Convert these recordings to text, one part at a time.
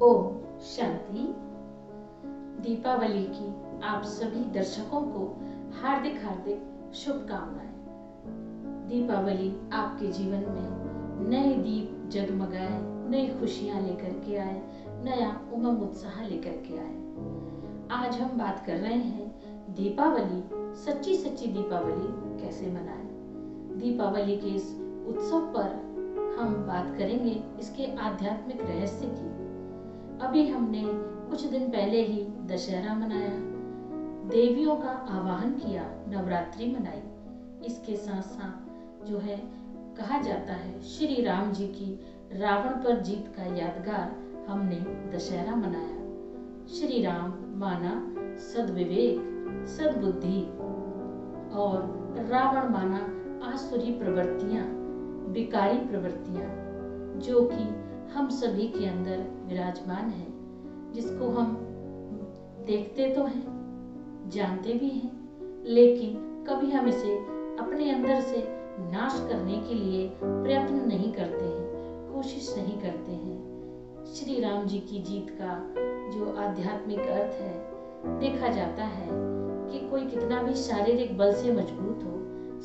ओम शांति। दीपावली की आप सभी दर्शकों को हार्दिक हार्दिक शुभकामनाएं। दीपावली आपके जीवन में नए दीप जगमगाए, नई खुशियां लेकर के आए, नया उमंग उत्साह लेकर के आए। आज हम बात कर रहे हैं दीपावली, सच्ची सच्ची दीपावली कैसे मनाएं। दीपावली के इस उत्सव पर हम बात करेंगे इसके आध्यात्मिक रहस्य की। अभी हमने कुछ दिन पहले ही दशहरा मनाया, देवियों का आवाहन किया, नवरात्रि मनाई। इसके साथ साथ जो है कहा जाता है श्री राम जी की रावण पर जीत का यादगार हमने दशहरा मनाया। श्री राम माना सद्विवेक, सद्बुद्धि, और रावण माना आसुरी प्रवृत्तियां, विकारी प्रवृत्तियां, जो कि हम सभी के अंदर विराजमान है, जिसको हम देखते तो हैं, जानते भी हैं, लेकिन कभी हम इसे अपने अंदर से नाश करने के लिए प्रयत्न नहीं करते हैं, कोशिश नहीं करते हैं। श्री राम जी की जीत का जो आध्यात्मिक अर्थ है, देखा जाता है कि कोई कितना भी शारीरिक बल से मजबूत हो,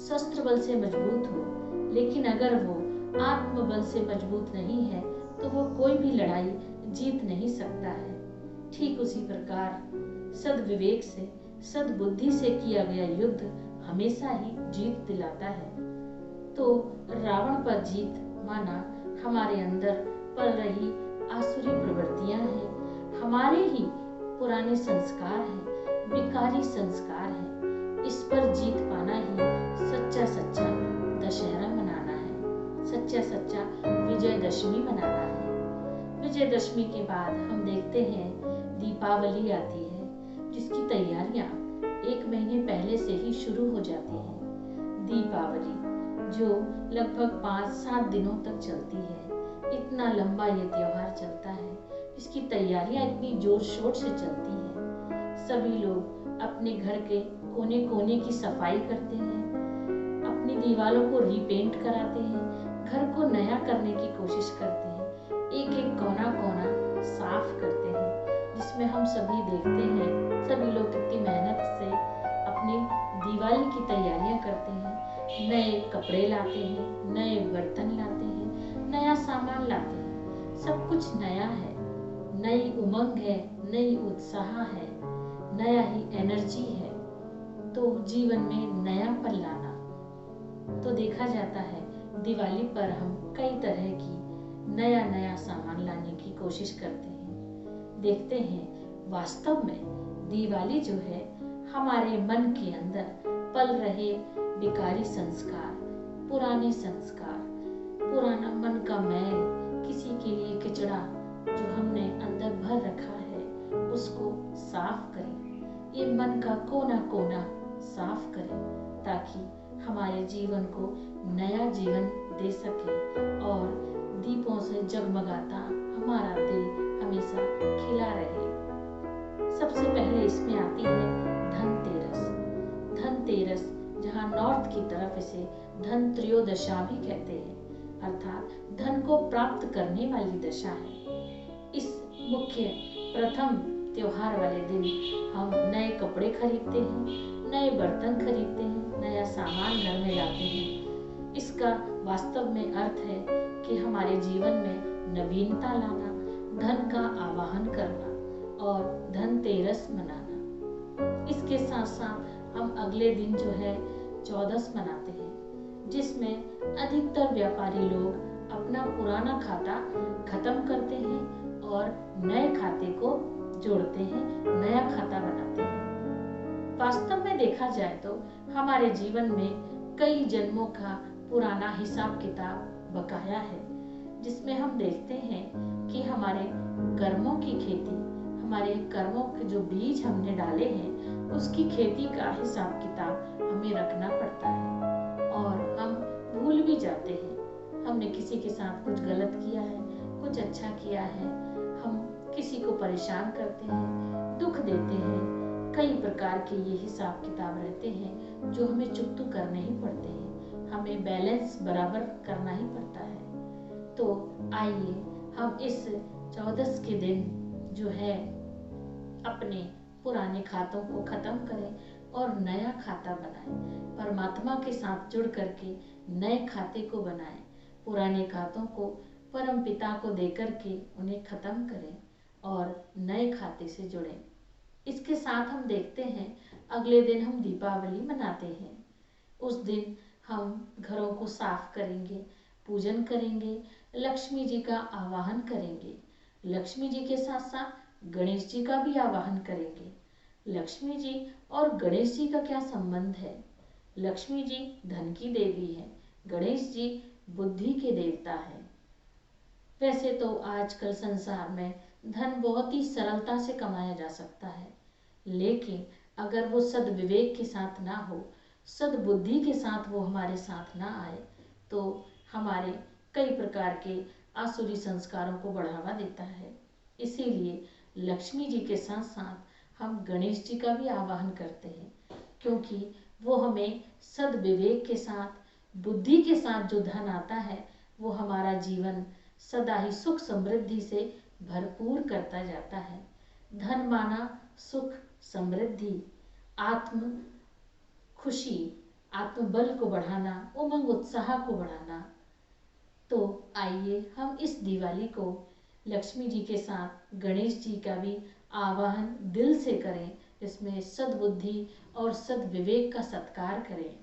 शस्त्र बल से मजबूत हो, लेकिन अगर वो आत्मबल से मजबूत नहीं है तो वो कोई भी लड़ाई जीत नहीं सकता है। ठीक उसी प्रकार सद्विवेक से, सद्बुद्धि से किया गया युद्ध हमेशा ही जीत दिलाता है। तो रावण पर जीत माना हमारे अंदर पल रही आसुरी प्रवृत्तियां हैं, हमारे ही पुराने संस्कार हैं, विकारी संस्कार हैं। इस पर जीत पाना ही सच्चा सच्चा दशहरा मनाना है, सच्चा सच्चा विजयदशमी मनाना है। विजयदशमी के बाद हम देखते हैं दीपावली आती है, जिसकी तैयारियां 1 महीने पहले से ही शुरू हो जाती हैं। दीपावली जो लगभग 5-7 दिनों तक चलती है, इतना लंबा ये त्योहार चलता है, इसकी तैयारियां इतनी जोर शोर से चलती हैं। सभी लोग अपने घर के कोने कोने की सफाई करते हैं, अपनी दीवारों को रीपेंट कराते हैं, घर को नया करने की कोशिश करते हैं, एक एक कोना कोना साफ करते हैं, जिसमें हम सभी देखते हैं सभी लोग कितनी मेहनत से अपनी दिवाली की तैयारियां करते हैं। नए कपड़े लाते हैं, नए बर्तन लाते हैं, नया सामान लाते हैं, सब कुछ नया है, नई उमंग है, नई उत्साह है, नया ही एनर्जी है। तो जीवन में नयापन लाना, तो देखा जाता है दिवाली पर हम कई तरह की नया नया सामान लाने की कोशिश करते हैं। देखते हैं वास्तव में दिवाली जो है हमारे मन के अंदर पल रहे विकारी संस्कार, पुराने संस्कार, पुराना मन का मैल, किसी के लिए कचरा जो हमने अंदर भर रखा है, उसको साफ करें। ये मन का कोना कोना साफ करें, ताकि हमारे जीवन को नया जीवन दे सके और दीपों से जगमगाता हमारा दिल हमेशा खिला रहे। सबसे पहले इसमें आती है धनतेरस। धनतेरस, जहाँ नॉर्थ की तरफ इसे धन त्रयोदशा भी कहते हैं, अर्थात धन को प्राप्त करने वाली दशा है। इस मुख्य प्रथम त्योहार वाले दिन हम नए कपड़े खरीदते हैं, नए बर्तन खरीदते हैं, नया सामान घर में लाते हैं। इसका वास्तव में अर्थ है कि हमारे जीवन में नवीनता लाना, धन का आवाहन करना और धनतेरस मनाना। इसके साथ साथ हम अगले दिन जो है चौदस मनाते हैं, जिसमें अधिकतर व्यापारी लोग अपना पुराना खाता खत्म करते हैं और नए खाते को जोड़ते हैं, नया खाता बनाते हैं। वास्तव में देखा जाए तो हमारे जीवन में कई जन्मों का पुराना हिसाब किताब बकाया है, जिसमें हम देखते हैं कि हमारे कर्मों की खेती, हमारे कर्मों के जो बीज हमने डाले हैं, उसकी खेती का हिसाब किताब हमें रखना पड़ता है। और हम भूल भी जाते हैं, हमने किसी के साथ कुछ गलत किया है, कुछ अच्छा किया है, हम किसी को परेशान करते हैं, दुख देते हैं। कई प्रकार के ये हिसाब किताब रहते हैं जो हमें चुकता करने ही पड़ते हैं, हमें बैलेंस बराबर करना ही पड़ता है। तो आइए हम इस चौदस के दिन जो है अपने पुराने खातों को खत्म करें और नया खाता बनाएं। परमात्मा के साथ जुड़ करके नए खाते को बनाएं। पुराने खातों को परम पिता को देकर के उन्हें खत्म करें और नए खाते से जुड़ें। इसके साथ हम देखते हैं अगले दिन हम दीपावली मनाते हैं। उस दिन हम घरों को साफ करेंगे, पूजन करेंगे, लक्ष्मी जी का आवाहन करेंगे। लक्ष्मी जी के साथ साथ गणेश जी का भी आवाहन करेंगे। लक्ष्मी जी और गणेश जी का क्या संबंध है? लक्ष्मी जी धन की देवी है, गणेश जी बुद्धि के देवता है। वैसे तो आजकल संसार में धन बहुत ही सरलता से कमाया जा सकता है, लेकिन अगर वो सद्विवेक के साथ ना हो, सद्बुद्धि के साथ वो हमारे साथ ना आए, तो हमारे कई प्रकार के आसुरी संस्कारों को बढ़ावा देता है। इसीलिए लक्ष्मी जी के साथ साथ हम गणेश जी का भी आवाहन करते हैं, क्योंकि वो हमें सद्विवेक के साथ, बुद्धि के साथ जो धन आता है वो हमारा जीवन सदा ही सुख समृद्धि से भरपूर करता जाता है। धन माना सुख समृद्धि, आत्म खुशी, आत्मबल को बढ़ाना, उमंग उत्साह को बढ़ाना। तो आइए हम इस दिवाली को लक्ष्मी जी के साथ गणेश जी का भी आवाहन दिल से करें, इसमें सद्बुद्धि और सद्विवेक का सत्कार करें।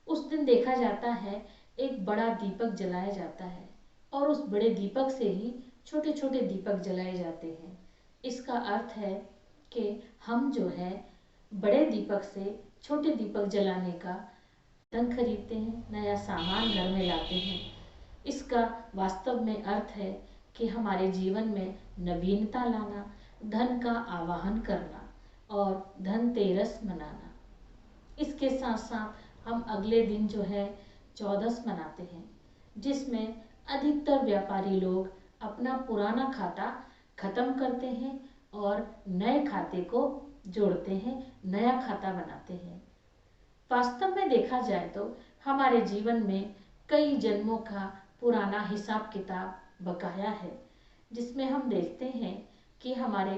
उस दिन देखा जाता है एक बड़ा दीपक जलाया जाता है और उस बड़े दीपक से ही छोटे छोटे दीपक जलाए जाते हैं। इसका अर्थ है कि हम जो है बड़े दीपक से छोटे दीपक जलाने का धन खरीदते हैं, नया सामान घर में लाते हैं। इसका वास्तव में अर्थ है कि हमारे जीवन में नवीनता लाना, धन का आवाहन करना और धनतेरस मनाना। इसके साथ साथ हम अगले दिन जो है चौदस मनाते हैं, जिसमें अधिकतर व्यापारी लोग अपना पुराना खाता खत्म करते हैं और नए खाते को जोड़ते हैं, नया खाता बनाते हैं। वास्तव में देखा जाए तो हमारे जीवन में कई जन्मों का पुराना हिसाब किताब बकाया है, जिसमें हम देखते हैं कि हमारे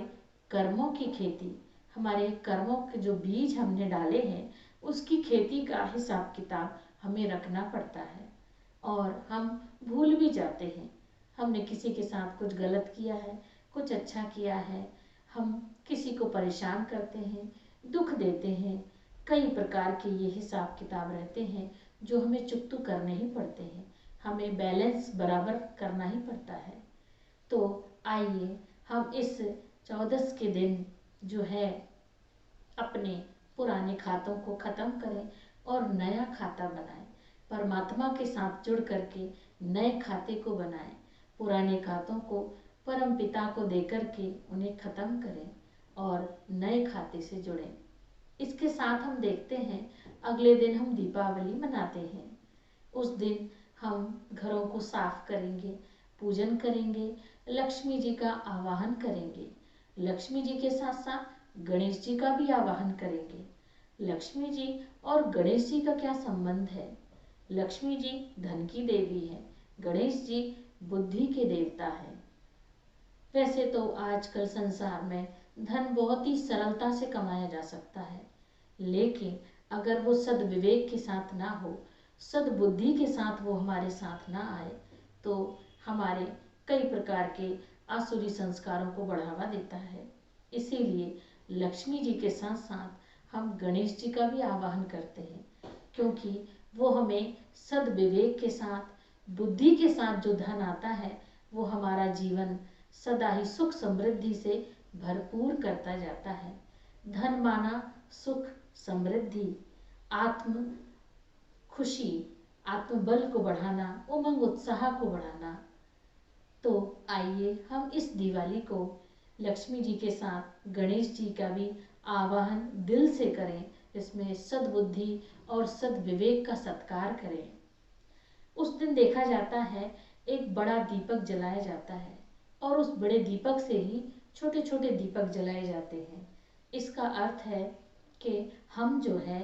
कर्मों की खेती, हमारे कर्मों के जो बीज हमने डाले हैं उसकी खेती का हिसाब किताब हमें रखना पड़ता है और हम भूल भी जाते हैं। हमने किसी के साथ कुछ गलत किया है, कुछ अच्छा किया है, हम किसी को परेशान करते हैं, दुख देते हैं। कई प्रकार के ये हिसाब किताब रहते हैं जो हमें चुकतू करने ही पड़ते हैं, हमें बैलेंस बराबर करना ही पड़ता है। तो आइए हम इस चौदस के दिन जो है अपने पुराने खातों को खत्म करें और नया खाता बनाएं। परमात्मा के साथ जुड़ करके नए खाते को बनाएं। पुराने खातों को परम पिता को देकर के उन्हें खत्म करें और नए खाते से जुड़ें। इसके साथ हम देखते हैं अगले दिन हम दीपावली मनाते हैं। उस दिन हम घरों को साफ करेंगे, पूजन करेंगे, लक्ष्मी जी का आवाहन करेंगे। लक्ष्मी जी के साथ साथ गणेश जी का भी आवाहन करेंगे। लक्ष्मी जी और गणेश जी का क्या संबंध है? लक्ष्मी जी धन की देवी है, गणेश जी बुद्धि के देवता है। वैसे तो आजकल संसार में धन बहुत ही सरलता से कमाया जा सकता है, लेकिन अगर वो सद्विवेक के साथ ना हो, सद्बुद्धि के साथ वो हमारे साथ ना आए, तो हमारे कई प्रकार के आसुरी संस्कारों को बढ़ावा देता है। इसीलिए लक्ष्मी जी के साथ साथ हम गणेश जी का भी आवाहन करते हैं, क्योंकि वो हमें सद्विवेक के साथ, बुद्धि के साथ जो धन आता है वो हमारा जीवन सदा ही सुख समृद्धि से भरपूर करता जाता है। धन माना सुख समृद्धि, आत्म खुशी, आत्मबल को बढ़ाना, उमंग उत्साह को बढ़ाना। तो आइए हम इस दिवाली को लक्ष्मी जी के साथ गणेश जी का भी आवाहन दिल से करें, इसमें सद्बुद्धि और सद्विवेक का सत्कार करें। उस दिन देखा जाता है एक बड़ा दीपक जलाया जाता है और उस बड़े दीपक से ही छोटे छोटे दीपक जलाए जाते हैं। इसका अर्थ है कि हम जो है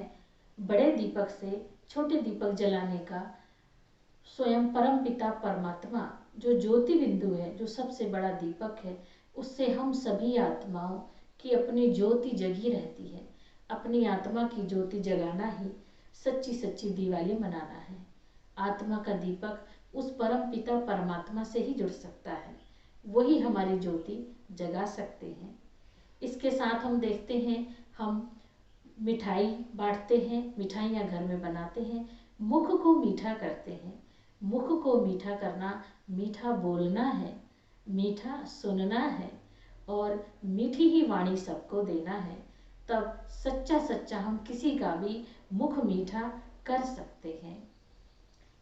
बड़े दीपक से छोटे दीपक जलाने का स्वयं परम पिता परमात्मा जो ज्योति बिंदु है, जो सबसे बड़ा दीपक है, उससे हम सभी आत्माओं की अपनी ज्योति जगी रहती है। अपनी आत्मा की ज्योति जगाना ही सच्ची सच्ची दिवाली मनाना है। आत्मा का दीपक उस परम पिता परमात्मा से ही जुड़ सकता है, वही हमारी ज्योति जगा सकते हैं। इसके साथ हम देखते हैं, हम मिठाई बांटते हैं, मिठाइयाँ घर में बनाते हैं, मुख को मीठा करते हैं। मुख को मीठा करना, मीठा बोलना है, मीठा सुनना है और मीठी ही वाणी सबको देना है। तब सच्चा सच्चा हम किसी का भी मुख मीठा कर सकते हैं।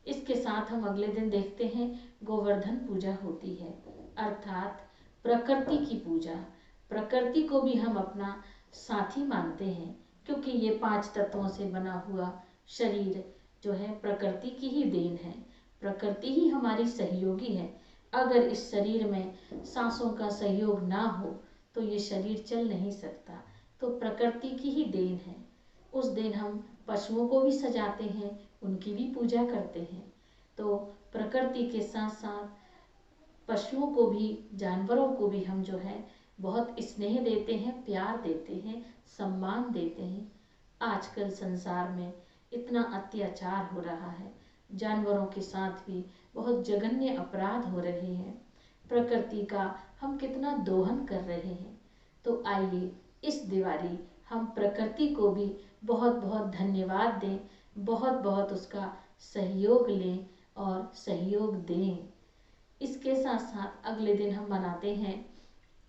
इसके साथ हम अगले दिन देखते हैं गोवर्धन पूजा होती है, अर्थात प्रकृति की पूजा। प्रकृति को भी हम अपना साथी मानते हैं, क्योंकि ये 5 तत्वों से बना हुआ शरीर जो है प्रकृति की ही देन है। प्रकृति ही हमारी सहयोगी है। अगर इस शरीर में सांसों का सहयोग ना हो तो ये शरीर चल नहीं सकता। तो प्रकृति की ही देन है। उस दिन हम पशुओं को भी सजाते हैं, उनकी भी पूजा करते हैं। तो प्रकृति के साथ साथ पशुओं को भी, जानवरों को भी हम जो है बहुत स्नेह देते हैं, प्यार देते हैं, सम्मान देते हैं। आजकल संसार में इतना अत्याचार हो रहा है, जानवरों के साथ भी बहुत जघन्य अपराध हो रहे हैं, प्रकृति का हम कितना दोहन कर रहे हैं। तो आइए इस दिवाली हम प्रकृति को भी बहुत बहुत धन्यवाद दें, बहुत बहुत उसका सहयोग लें और सहयोग दें। इसके साथ साथ अगले दिन हम मनाते हैं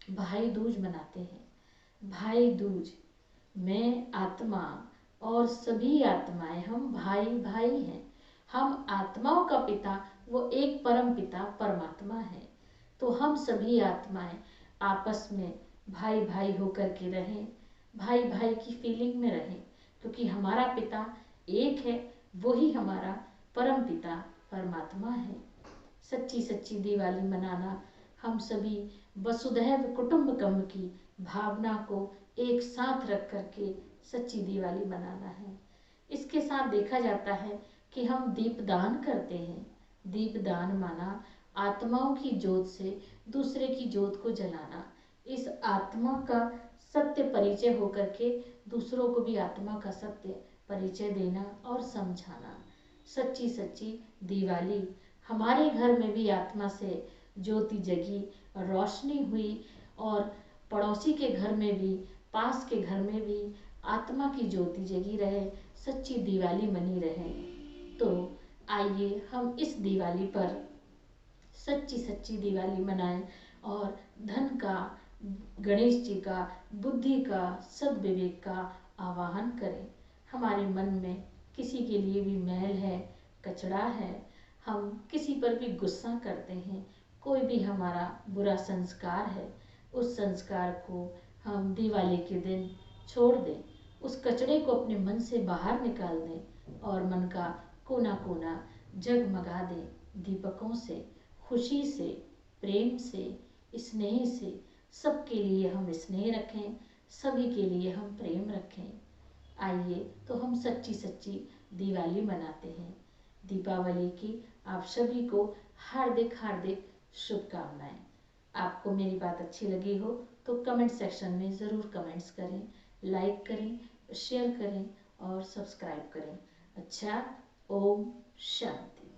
भाई दूज मनाते हैं। भाई दूज में आत्मा और सभी आत्माएं, हम भाई भाई हैं। हम आत्माओं का पिता वो एक परम पिता परमात्मा है। तो हम सभी आत्माएं आपस में भाई भाई होकर के रहें, भाई भाई की फीलिंग में रहें, क्योंकि हमारा पिता एक है, वही हमारा परम पिता परमात्मा है। सच्ची सच्ची दिवाली मनाना, हम सभी वसुधैव कुटुंबकम की भावना को एक साथ रख करके सच्ची दिवाली मनाना है। इसके साथ देखा जाता है कि हम दीपदान करते हैं। दीपदान माना आत्माओं की ज्योत से दूसरे की ज्योत को जलाना, इस आत्मा का सत्य परिचय होकर के दूसरों को भी आत्मा का सत्य परिचय देना और समझाना। सच्ची सच्ची दिवाली, हमारे घर में भी आत्मा से ज्योति जगी, रोशनी हुई और पड़ोसी के घर में भी, पास के घर में भी आत्मा की ज्योति जगी रहे, सच्ची दिवाली मनी रहे। तो आइए हम इस दिवाली पर सच्ची सच्ची दिवाली मनाएं और धन का, गणेश जी का, बुद्धि का, सद्विवेक का आवाहन करें। हमारे मन में किसी के लिए भी मैल है, कचड़ा है, हम किसी पर भी गुस्सा करते हैं, कोई भी हमारा बुरा संस्कार है, उस संस्कार को हम दिवाली के दिन छोड़ दें, उस कचड़े को अपने मन से बाहर निकाल दें और मन का कोना कोना जगमगा दें दीपकों से, खुशी से, प्रेम से, स्नेह से। सबके लिए हम स्नेह रखें, सभी के लिए हम प्रेम रखें। आइए तो हम सच्ची सच्ची दिवाली मनाते हैं। दीपावली की आप सभी को हार्दिक हार्दिक शुभकामनाएं। आपको मेरी बात अच्छी लगी हो तो कमेंट सेक्शन में ज़रूर कमेंट्स करें, लाइक करें, शेयर करें और सब्सक्राइब करें। अच्छा, ओम शांति।